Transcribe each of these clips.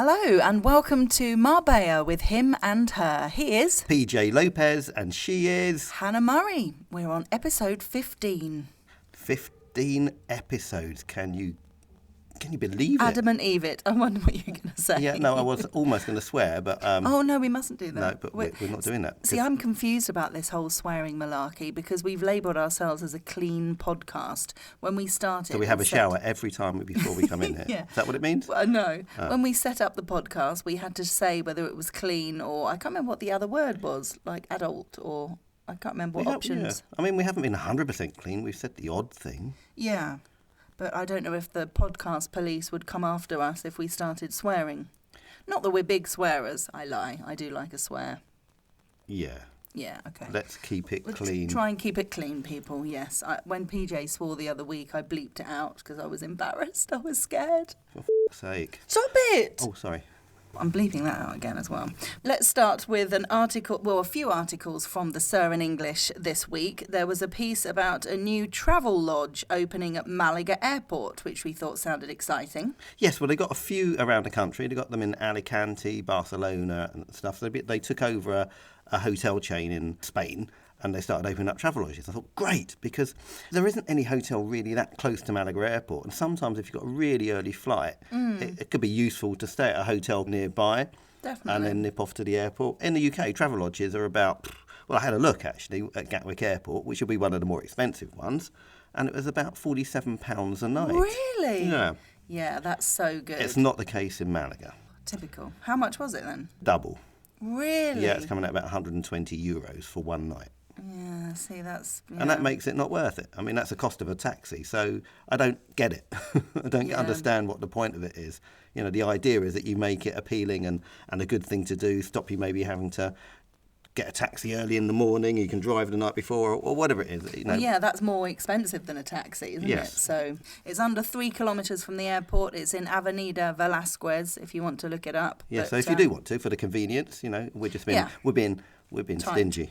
Hello and welcome to Marbella with him and her. He is PJ Lopez and she is Hannah Murray. We're on episode 15. 15 episodes. Can you believe it? Adam and Eve it. I wonder what you're going to say. Yeah, no, I was almost going to swear, but... oh, no, we mustn't do that. No, but we're not doing that. See, I'm confused about this whole swearing malarkey because we've labelled ourselves as a clean podcast. When we started... So we have a shower every time before we come in here. Yeah. Is that what it means? Well, no. When we set up the podcast, we had to say whether it was clean or... I can't remember what the other word was, like adult or... I can't remember what options. Yeah. I mean, we haven't been 100% clean. We've said the odd thing. Yeah. But I don't know if the podcast police would come after us if we started swearing. Not that we're big swearers. I lie. I do like a swear. Yeah. Yeah, okay. Let's keep it clean. Try and keep it clean, people, yes. When PJ swore the other week, I bleeped it out because I was embarrassed. I was scared. For f***'s sake. Stop it! Oh, sorry. I'm bleeping that out again as well. Let's start with a few articles from the Cirque in English this week. There was a piece about a new travel lodge opening at Malaga Airport, which we thought sounded exciting. Yes, well, they got a few around the country. They got them in Alicante, Barcelona and stuff. They took over a hotel chain in Spain and they started opening up travel lodges. I thought, great, because there isn't any hotel really that close to Malaga Airport. And sometimes if you've got a really early flight, it could be useful to stay at a hotel nearby. Definitely. And then nip off to the airport. In the UK, travel lodges are about, well, I had a look actually at Gatwick Airport, which will be one of the more expensive ones, and it was about £47 a night. Really? Yeah. Yeah, that's so good. It's not the case in Malaga. Typical. How much was it then? Double. Really? Yeah, it's coming out about €120 for one night. Yeah, see, that's... Yeah. And that makes it not worth it. I mean, that's the cost of a taxi. So I don't get it. I don't understand what the point of it is. You know, the idea is that you make it appealing and a good thing to do, stop you maybe having to get a taxi early in the morning, you can drive the night before or whatever it is. You know. Well, yeah, that's more expensive than a taxi, isn't it? So it's under 3 kilometres from the airport. It's in Avenida Velasquez, if you want to look it up. Yeah, but, so if you do want to, for the convenience, you know, we're being stingy.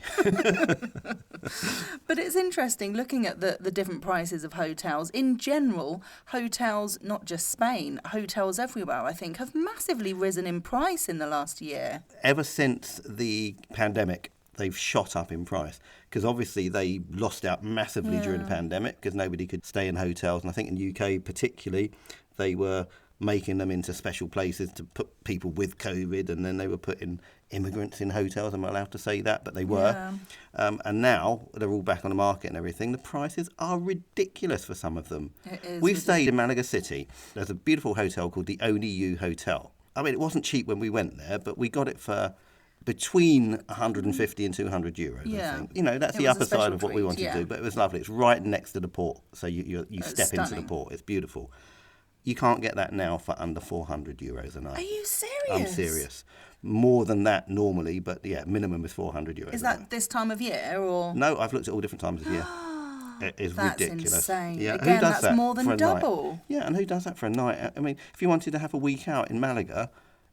But it's interesting looking at the different prices of hotels. In general, hotels, not just Spain, hotels everywhere, I think, have massively risen in price in the last year. Ever since the pandemic, they've shot up in price because obviously they lost out massively during the pandemic because nobody could stay in hotels. And I think in the UK particularly, they were making them into special places to put people with COVID, and then they were putting immigrants in hotels. I'm not allowed to say that, but they were. Yeah. And now they're all back on the market and everything. The prices are ridiculous for some of them. It is. We've stayed in Malaga City. There's a beautiful hotel called the Only You Hotel. I mean, it wasn't cheap when we went there, but we got it for between 150 and 200 euros, I think. You know, that's the upper side of what we wanted to do, but it was lovely. It's right next to the port, so you step into the port. It's beautiful. You can't get that now for under €400 a night. Are you serious? I'm serious. More than that normally, but yeah, minimum is €400. Is that this time of year or? No, I've looked at all different times of year. It is ridiculous. That's insane. Yeah, Again, who does that's more than double. Night? Yeah, and who does that for a night? I mean, if you wanted to have a week out in Malaga,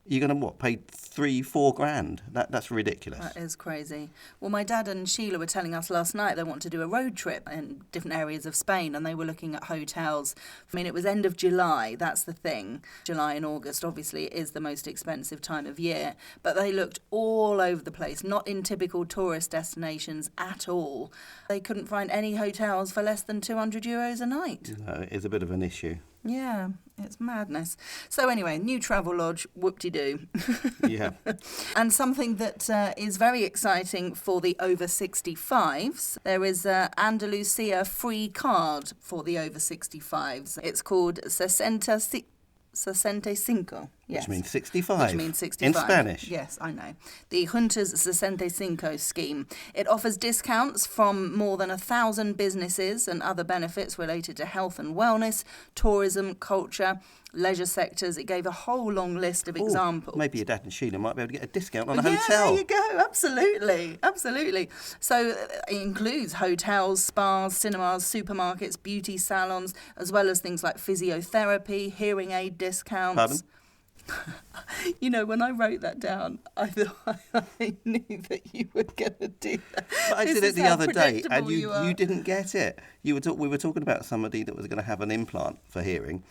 you're going to, pay $3-4 grand? That's ridiculous. That is crazy. Well, my dad and Sheila were telling us last night they want to do a road trip in different areas of Spain, and they were looking at hotels. I mean, it was end of July, that's the thing. July and August, obviously, is the most expensive time of year. But they looked all over the place, not in typical tourist destinations at all. They couldn't find any hotels for less than €200 a night. No, it is a bit of an issue. Yeah, it's madness. So anyway, new travel lodge, whoop-de-doo. Yeah. And something that is very exciting for the over 65s, there is an Andalusia free card for the over 65s. It's called 65. Yes. Which means 65. Which means 65. In Spanish. Yes, I know. The Junta's 65 scheme. It offers discounts from more than 1,000 businesses and other benefits related to health and wellness, tourism, culture, leisure sectors. It gave a whole long list of examples. Maybe your dad and Sheila might be able to get a discount on a hotel. There you go. Absolutely. Absolutely. So it includes hotels, spas, cinemas, supermarkets, beauty salons, as well as things like physiotherapy, hearing aid discounts. Pardon? You know, when I wrote that down, I thought I knew that you were going to do that. But I did it the other day, and you didn't get it. We were talking about somebody that was going to have an implant for hearing,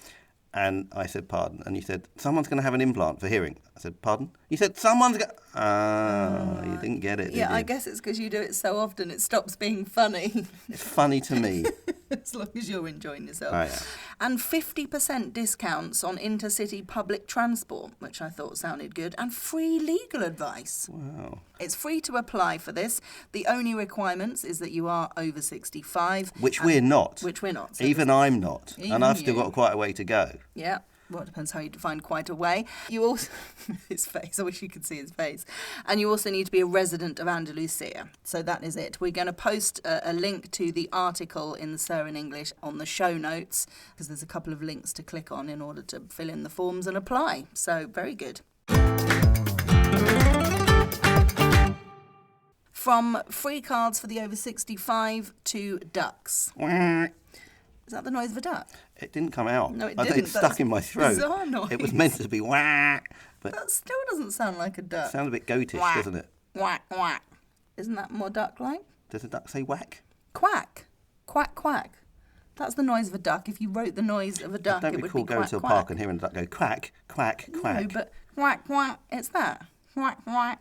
And I said, pardon. And you said, someone's going to have an implant for hearing. I said, pardon? You said, someone's going to... you didn't get it, did you? I guess it's because you do it so often it stops being funny. It's funny to me. As long as you're enjoying yourself. Oh, yeah. And 50% discounts on intercity public transport, which I thought sounded good, and free legal advice. Wow. It's free to apply for this. The only requirements is that you are over 65. Which we're not. Which we're not. So Even I'm not. Even And I've still you. got quite a way to go. Yeah. Well, it depends how you define quite a way. You also... his face. I wish you could see his face. And you also need to be a resident of Andalusia. So that is it. We're going to post a link to the article in the Sir in English on the show notes, because there's a couple of links to click on in order to fill in the forms and apply. So, very good. From free cards for the over 65 to ducks. Is that the noise of a duck? It didn't come out. No, it I didn't. It stuck in my throat. Bizarre noise. It was meant to be wah, but That still doesn't sound like a duck. it sounds a bit goatish, Whack. doesn't it? Whack, whack. Isn't that more duck-like? Does a duck say whack? Quack. Quack, quack. That's the noise of a duck. If you wrote the noise of a duck, I don't it would recall be going quack, to a quack. park and hearing a duck go quack, quack, quack. No, but quack, quack, it's that. Quack, quack.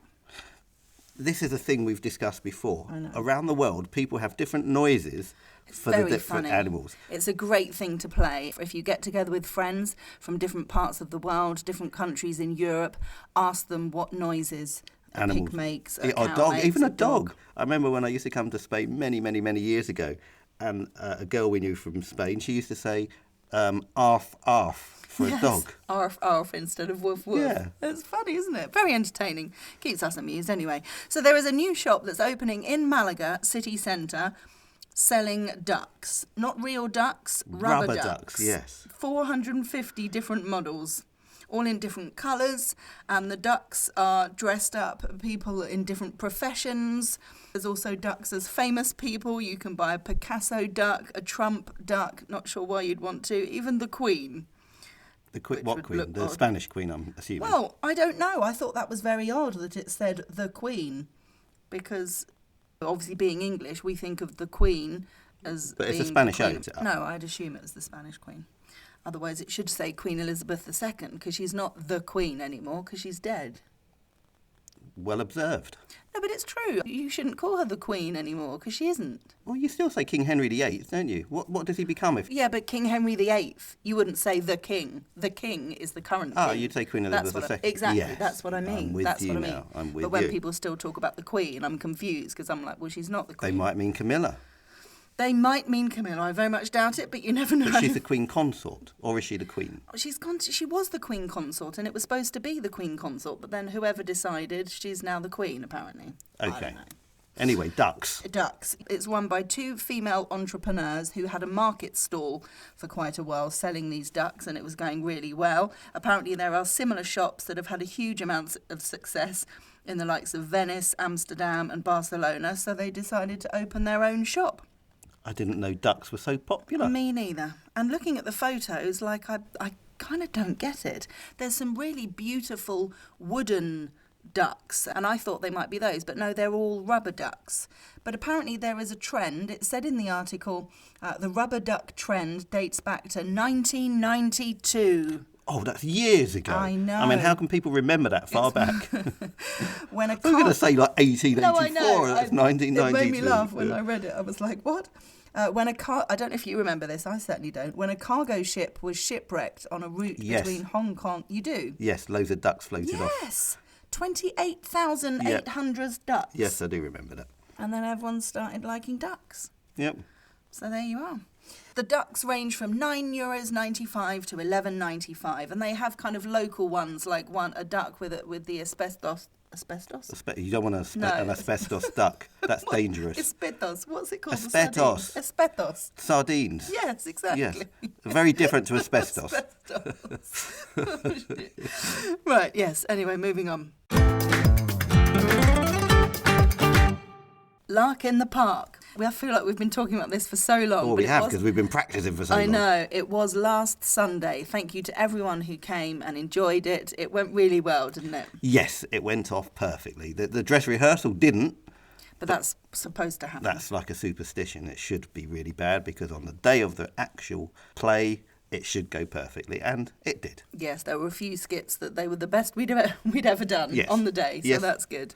This is a thing we've discussed before. I know. Around the world, people have different noises for the Very different funny. animals. It's a great thing to play. If you get together with friends from different parts of the world, different countries in Europe, ask them what noises a Animals. pig makes, Yeah, a or cow dog, makes, even a dog. I remember when I used to come to Spain many, many, many years ago, and a girl we knew from Spain, she used to say, arf, arf, for a dog. Arf, arf instead of woof, woof. Yeah. It's funny, isn't it? Very entertaining. Keeps us amused anyway. So there is a new shop that's opening in Malaga city centre selling ducks. Not real ducks, rubber ducks. Yes. 450 different models, all in different colours, and the ducks are dressed up, people in different professions. There's also ducks as famous people. You can buy a Picasso duck, a Trump duck, not sure why you'd want to, even the Queen. What would queen? look The odd. Spanish queen, I'm assuming. Well, I don't know. I thought that was very odd that it said the Queen, because obviously being English, we think of the Queen as But it's being a Spanish the Queen. ode. No, I'd assume it was the Spanish Queen. Otherwise, it should say Queen Elizabeth II, because she's not the Queen anymore, because she's dead. Well observed. No, but it's true. You shouldn't call her the Queen anymore, because she isn't. Well, you still say King Henry VIII, don't you? What does he become if... Yeah, but King Henry VIII, you wouldn't say the King. The King is the current king. you'd say Queen That's Elizabeth what II. Exactly, Yes, that's what I mean. I'm with That's you what I mean. now. I'm with but when you. people still talk about the Queen, I'm confused, because I'm like, well, she's not the They Queen. might mean Camilla. They might mean Camilla. I very much doubt it, but you never know. But she's the Queen Consort, or is she the Queen? She was the Queen Consort, and it was supposed to be the Queen Consort, but then whoever decided, she's now the Queen, apparently. I Okay. don't know. Anyway, ducks. Ducks. It's run by two female entrepreneurs who had a market stall for quite a while selling these ducks, and it was going really well. Apparently there are similar shops that have had a huge amount of success in the likes of Venice, Amsterdam and Barcelona, so they decided to open their own shop. I didn't know ducks were so popular. Me neither. And looking at the photos, like I kind of don't get it. There's some really beautiful wooden ducks, and I thought they might be those, but no, they're all rubber ducks. But apparently there is a trend. It said in the article, the rubber duck trend dates back to 1992. Oh, that's years ago. I know. I mean, how can people remember that far back? When a I'm going to say like 1884, No, I know. that's 1992. It made me laugh when I read it. I was like, what? I don't know if you remember this, I certainly don't. When a cargo ship was shipwrecked on a route Yes. between Hong Kong... You do? Yes, loads of ducks floated off. Yes! 28,800 ducks. Yes, I do remember that. And then everyone started liking ducks. Yep. So there you are. The ducks range from €9.95 to $11.95, and they have kind of local ones, like a duck with the asbestos. Asbestos? You don't want No. an asbestos duck. That's dangerous. Asbestos. What's it called? Asbestos. Asbestos. Sardines. Yes, exactly. Yes. Very different to asbestos. Asbestos. Oh, shit. Right, yes. Anyway, moving on. Lark in the Park. I feel like we've been talking about this for so long. Well, but we it have, was- because we've been practicing for so long. I know. It was last Sunday. Thank you to everyone who came and enjoyed it. It went really well, didn't it? Yes, it went off perfectly. The dress rehearsal didn't. But that's supposed to happen. That's like a superstition. It should be really bad, because on the day of the actual play, it should go perfectly, and it did. Yes, there were a few skits that they were the best we'd ever done on the day, so that's good.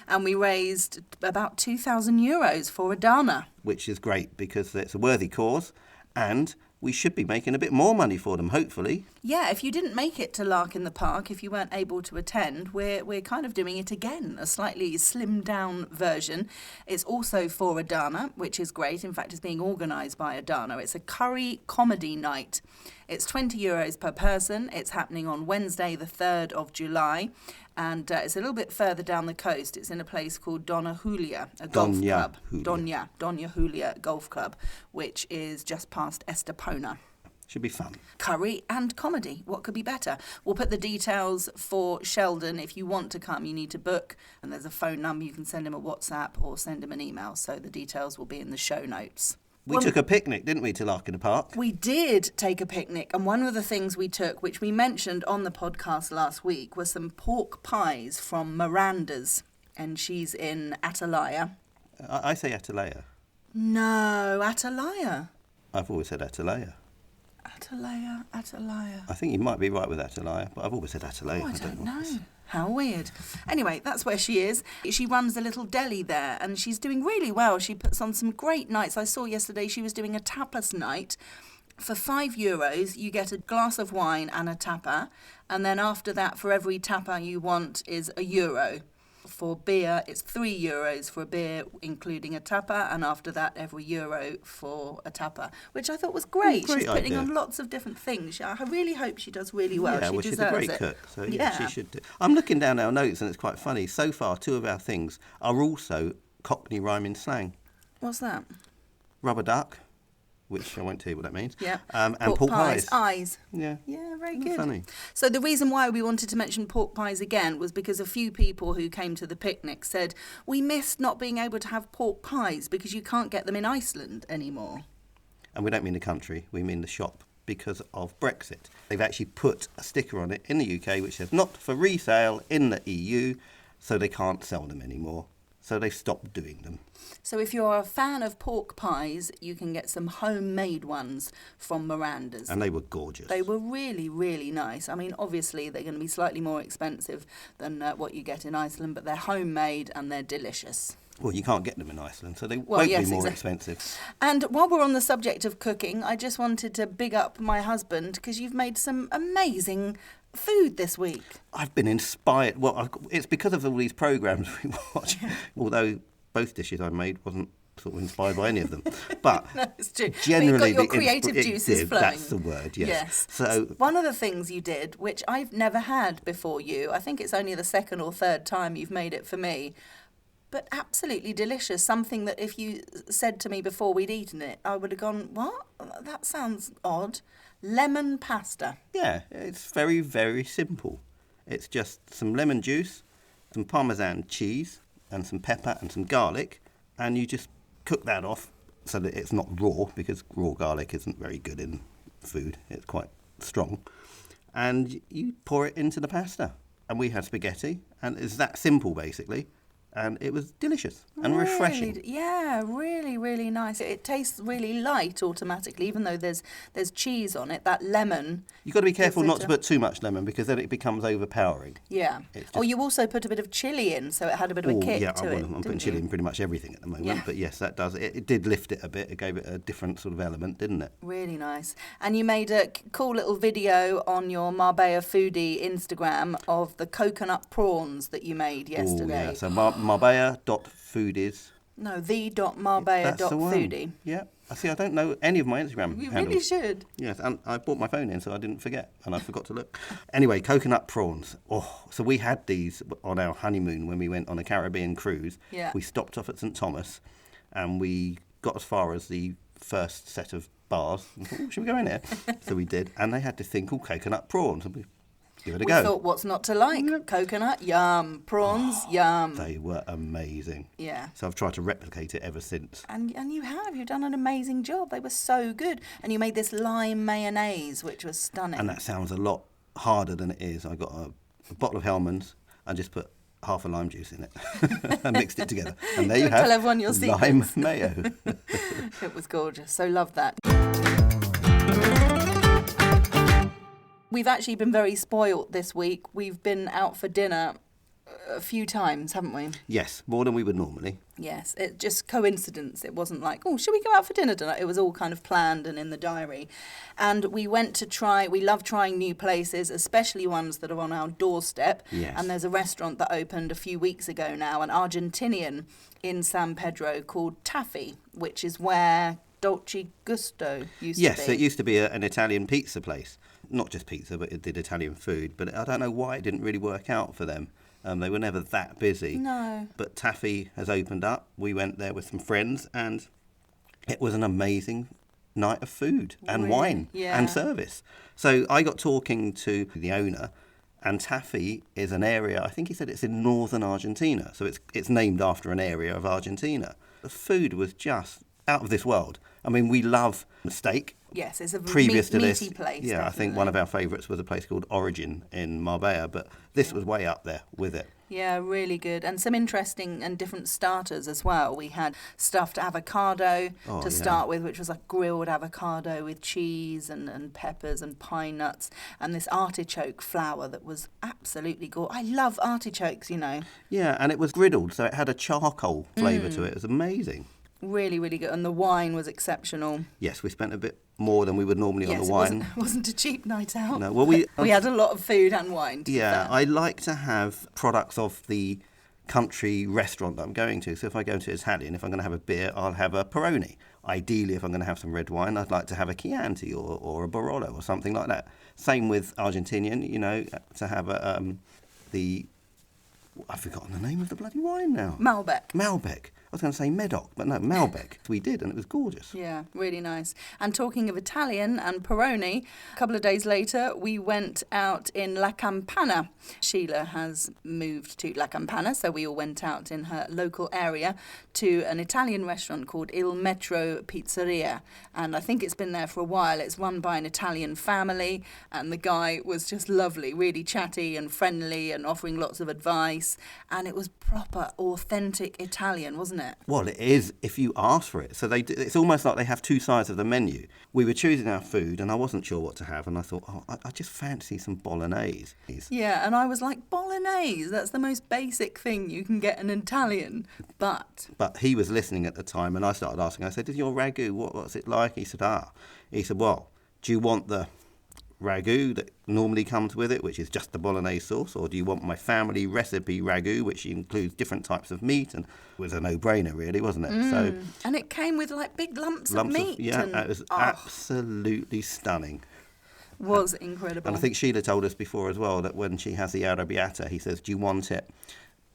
And we raised about €2,000 for Adana. Which is great because it's a worthy cause, and we should be making a bit more money for them, hopefully. Yeah, if you didn't make it to Lark in the Park, if you weren't able to attend, we're kind of doing it again, a slightly slimmed down version. It's also for Adana, which is great. In fact, it's being organised by Adana. It's a curry comedy night. It's €20 per person. It's happening on Wednesday, the 3rd of July. And it's a little bit further down the coast. It's in a place called Donna Julia, a golf club. Donna Julia Golf Club, which is just past Estepona. Should be fun. Curry and comedy. What could be better? We'll put the details for Sheldon. If you want to come, you need to book. And there's a phone number. You can send him a WhatsApp or send him an email. So the details will be in the show notes. We took a picnic, didn't we, to Lark in the Park? We did take a picnic, and one of the things we took, which we mentioned on the podcast last week, was some pork pies from Miranda's, and she's in Atalaya. I say Atalaya. No, Atalaya. I've always said Atalaya. Atalaya. I think you might be right with Atalaya, but I've always said Atalaya. Oh, I don't know. How weird. Anyway, that's where she is. She runs a little deli there, and she's doing really well. She puts on some great nights. I saw yesterday she was doing a tapas night. For €5, you get a glass of wine and a tapa, and then after that, for every tapa you want is €1. For beer, it's €3 for a beer, including a tapa, and after that, every euro for a tapa, which I thought was great. She's putting on lots of different things. I really hope she does really well. Yeah, she's a great cook, so yeah, she should do. I'm looking down our notes, and it's quite funny. So far, 2 of our things are also Cockney rhyming slang. What's that? Rubber duck, which I won't tell you what that means. Yeah. And pork pies. Eyes. Yeah. Yeah, very good. Funny. So the reason why we wanted to mention pork pies again was because a few people who came to the picnic said, we missed not being able to have pork pies because you can't get them in Iceland anymore. And we don't mean the country, we mean the shop, because of Brexit. They've actually put a sticker on it in the UK which says not for resale in the EU, so they can't sell them anymore. So they've stopped doing them. So if you're a fan of pork pies, you can get some homemade ones from Miranda's. And they were gorgeous. They were really, really nice. I mean, obviously, they're going to be slightly more expensive than what you get in Iceland, but they're homemade and they're delicious. Well, you can't get them in Iceland, so they won't be more expensive. And while we're on the subject of cooking, I just wanted to big up my husband because you've made some amazing food this week. I've been inspired. Well, it's because of all these programmes we watch, although both dishes I made wasn't sort of inspired by any of them. But no, it's true. generally, but you've got your creative juices flowing. That's the word, yes. So one of the things you did, which I've never had before you, I think it's only the second or third time you've made it for me, but absolutely delicious. Something that if you said to me before we'd eaten it, I would have gone, what? That sounds odd. Lemon pasta. Yeah, it's very, very simple. It's just some lemon juice, some Parmesan cheese, and some pepper and some garlic, and you just cook that off so that it's not raw, because raw garlic isn't very good in food. It's quite strong. And you pour it into the pasta. And we had spaghetti, and it's that simple, basically. And it was delicious and refreshing. Yeah, really, really nice. It tastes really light automatically, even though there's cheese on it. That lemon. You've got to be careful not to put too much lemon because then it becomes overpowering. Yeah. You also put a bit of chilli in, so it had a bit of a kick to it. I'm putting chilli in pretty much everything at the moment. Yeah. But yes, that does. It did lift it a bit. It gave it a different sort of element, didn't it? Really nice. And you made a cool little video on your Marbella foodie Instagram of the coconut prawns that you made yesterday. Oh, yeah. So Marbella.foodies. No, the.marbella.foodie. Yeah. I don't know any of my Instagram You handles. really should. Yes, and I brought my phone in so I didn't forget, and I forgot to look. Anyway, coconut prawns. Oh, so we had these on our honeymoon when we went on a Caribbean cruise. Yeah. We stopped off at St Thomas, and we got as far as the first set of bars. And thought, should we go in here? So we did, and they had this thing called coconut prawns. And we give it a go. We thought, what's not to like? Yep. Coconut, yum. Prawns, yum. They were amazing. Yeah. So I've tried to replicate it ever since. And you have. You've done an amazing job. They were so good. And you made this lime mayonnaise, which was stunning. And that sounds a lot harder than it is. I got a bottle of Hellmann's and just put half a lime juice in it and mixed it together. And there you have tell everyone your lime secrets. mayo. It was gorgeous. So love that. We've actually been very spoilt this week. We've been out for dinner a few times, haven't we? Yes, more than we would normally. Yes, it just coincidence. It wasn't like, oh, should we go out for dinner tonight? It was all kind of planned and in the diary. And we went to try, we love trying new places, especially ones that are on our doorstep. Yes. And there's a restaurant that opened a few weeks ago now, an Argentinian in San Pedro called Taffy, which is where Dolce Gusto used to be. Yes, it used to be an Italian pizza place. Not just pizza, but it did Italian food. But I don't know why it didn't really work out for them. They were never that busy. No. But Taffy has opened up. We went there with some friends and it was an amazing night of food and Really? wine Yeah. and service. So I got talking to the owner, and Taffy is an area, I think he said it's in northern Argentina. So it's named after an area of Argentina. The food was just out of this world. I mean, we love steak. Yes, it's a Previous to meaty this, place. yeah, I think definitely. one of our favourites was a place called Origin in Marbella, but this was way up there with it. Yeah, really good. And some interesting and different starters as well. We had stuffed avocado Oh, to yeah. start with, which was like grilled avocado with cheese and peppers and pine nuts, and this artichoke flour that was absolutely gorgeous. I love artichokes, you know. Yeah, and it was griddled, so it had a charcoal flavour to it. It was amazing. Really, really good. And the wine was exceptional. Yes, we spent a bit more than we would normally on Yes, the it wine. wasn't a cheap night out. No, well, we had a lot of food and wine, to be yeah, fair. I like to have products of the country restaurant that I'm going to. So if I go to Italian, if I'm going to have a beer, I'll have a Peroni. Ideally, if I'm going to have some red wine, I'd like to have a Chianti or a Barolo or something like that. Same with Argentinian, you know, to have I've forgotten the name of the bloody wine now. Malbec. I was going to say Medoc, but no, Malbec. We did, and it was gorgeous. Yeah, really nice. And talking of Italian and Peroni, a couple of days later, we went out in La Campana. Sheila has moved to La Campana, so we all went out in her local area to an Italian restaurant called Il Metro Pizzeria. And I think it's been there for a while. It's run by an Italian family, and the guy was just lovely, really chatty and friendly and offering lots of advice. And it was proper, authentic Italian, wasn't it? Well, it is if you ask for it. So it's almost like they have two sides of the menu. We were choosing our food, and I wasn't sure what to have, and I thought, I just fancy some bolognese. Yeah, and I was like, bolognese, that's the most basic thing you can get in Italian. But he was listening at the time, and I started asking. I said, "Is your ragu? What's it like?" He said, He said, "Well, do you want the ragu that normally comes with it, which is just the bolognese sauce, or do you want my family recipe ragu, which includes different types of meat?" And it was a no-brainer, really, wasn't it? So and it came with like big lumps of meat. it was absolutely stunning. Was incredible. And I think Sheila told us before as well that when she has the arrabbiata, he says, "Do you want it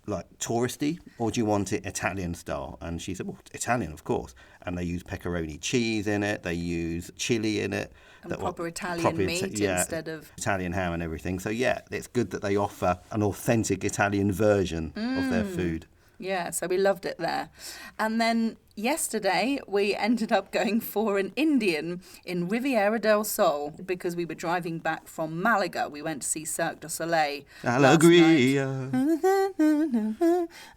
like touristy or do you want it Italian style?" And she said, "Well, Italian, of course." And they use pepperoni cheese in it, they use chili in it. And proper Italian meat instead of Italian ham and everything. So yeah, it's good that they offer an authentic Italian version of their food. Yeah, so we loved it there. And then yesterday we ended up going for an Indian in Riviera del Sol because we were driving back from Malaga. We went to see Cirque du Soleil Alegria.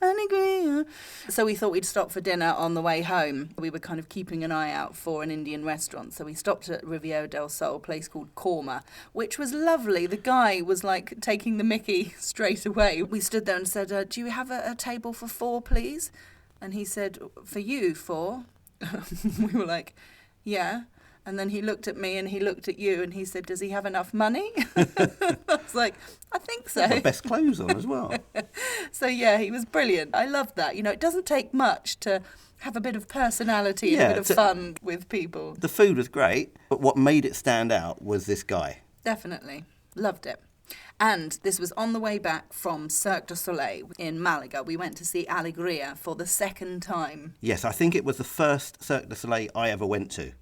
Alegria. So we thought we'd stop for dinner on the way home. We were kind of keeping an eye out for an Indian restaurant. So we stopped at Riviera del Sol, a place called Korma, which was lovely. The guy was like taking the mickey straight away. We stood there and said, "Do you have a table for 4, please?" And he said, "For you, 4?" We were like, "Yeah." And then he looked at me and he looked at you and he said, "Does he have enough money?" I was like, "I think so." Got best clothes on as well. So yeah, he was brilliant. I love that. You know, it doesn't take much to have a bit of personality and a bit of fun with people. The food was great, but what made it stand out was this guy. Definitely. Loved it. And this was on the way back from Cirque du Soleil in Malaga. We went to see Alegria for the second time. Yes, I think it was the first Cirque du Soleil I ever went to.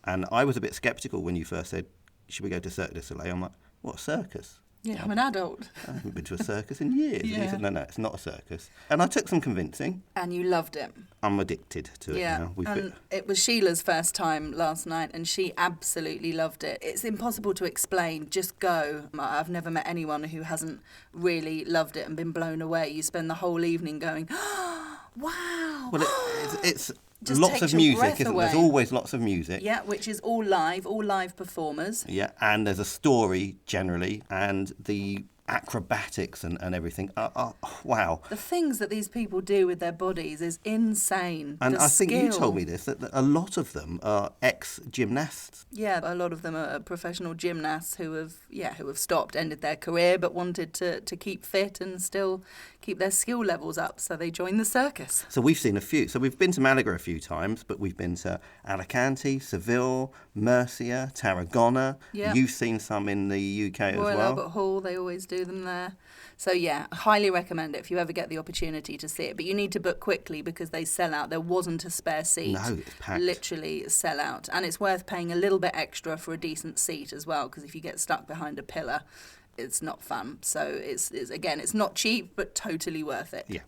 And I was a bit sceptical when you first said, "Should we go to Cirque du Soleil?" I'm like, "What, circus?" Yeah, I'm an adult. I haven't been to a circus in years. And Yeah. he said, no, it's not a circus. And I took some convincing. And you loved it. I'm addicted to it now. And it was Sheila's first time last night and she absolutely loved it. It's impossible to explain. Just go. I've never met anyone who hasn't really loved it and been blown away. You spend the whole evening going, "Oh, wow." Well, it's Just lots takes of your music, breath isn't away. there? There's always lots of music. Yeah, which is all live performers. Yeah, and there's a story generally, and the acrobatics and everything. Wow. The things that these people do with their bodies is insane. And The I think you skill. told me this, that a lot of them are ex-gymnasts. Yeah, a lot of them are professional gymnasts who have stopped, ended their career, but wanted to keep fit and still keep their skill levels up. So they joined the circus. So we've seen a few. So we've been to Malaga a few times, but we've been to Alicante, Seville, Murcia, Tarragona. Yeah. You've seen some in the UK as Royal well. Albert Hall, they always do them there. So yeah, I highly recommend it if you ever get the opportunity to see it. But you need to book quickly because they sell out. There wasn't a spare seat. No, it's packed. Literally sell out. And it's worth paying a little bit extra for a decent seat as well, because if you get stuck behind a pillar, it's not fun. So it's again, it's not cheap, but totally worth it. Yeah.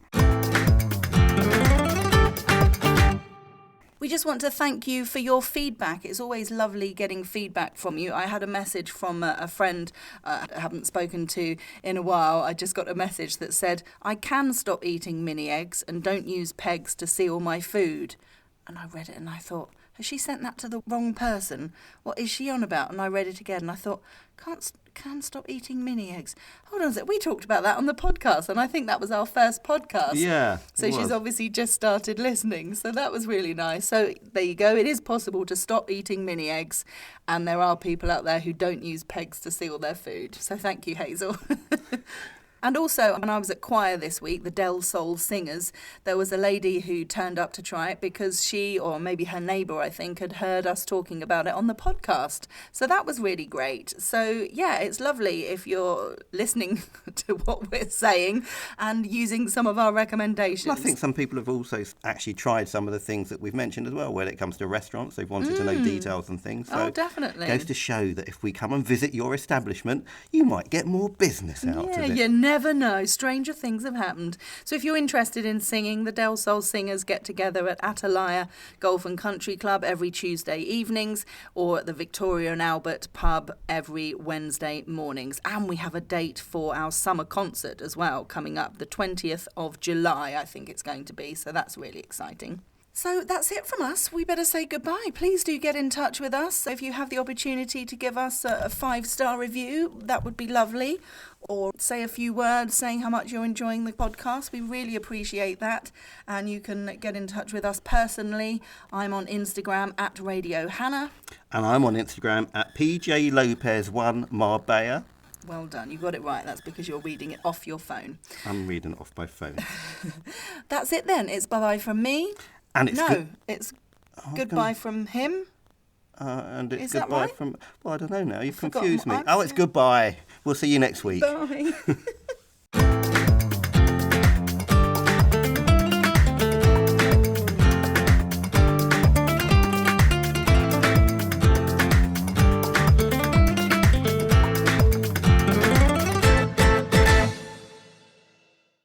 We just want to thank you for your feedback. It's always lovely getting feedback from you. I had a message from a friend I haven't spoken to in a while. I just got a message that said, I can stop eating mini eggs and don't use pegs to seal my food. And I read it and I thought, has she sent that to the wrong person? What is she on about? And I read it again and I thought, can stop eating mini eggs. Hold on a sec. We talked about that on the podcast, and I think that was our first podcast. Yeah. So she's obviously just started listening. So that was really nice. So there you go. It is possible to stop eating mini eggs, and there are people out there who don't use pegs to seal their food. So thank you, Hazel. And also, when I was at choir this week, the Del Sol Singers, there was a lady who turned up to try it because she, or maybe her neighbour, I think, had heard us talking about it on the podcast. So that was really great. So, yeah, it's lovely if you're listening to what we're saying and using some of our recommendations. I think some people have also actually tried some of the things that we've mentioned as well. When it comes to restaurants, they've wanted to know details and things. So definitely. It goes to show that if we come and visit your establishment, you might get more business out of it. You never know. Stranger things have happened. So if you're interested in singing, the Del Sol Singers get together at Atalaya Golf and Country Club every Tuesday evenings, or at the Victoria and Albert pub every Wednesday mornings. And we have a date for our summer concert as well coming up, the 20th of July, I think it's going to be. So that's really exciting. So that's it from us. We better say goodbye. Please do get in touch with us. If you have the opportunity to give us a 5-star review, that would be lovely. Or say a few words saying how much you're enjoying the podcast. We really appreciate that. And you can get in touch with us personally. I'm on Instagram at Radio Hannah. And I'm on Instagram at PJLopez1 Marbella. Well done. You got it right. That's because you're reading it off your phone. I'm reading it off my phone. That's it then. It's bye-bye from me. And it's it's goodbye from him. And it's Is that goodbye right? from... Well, I don't know now. You've I've confused me. forgotten what Oh, it's goodbye. We'll see you next week. Bye.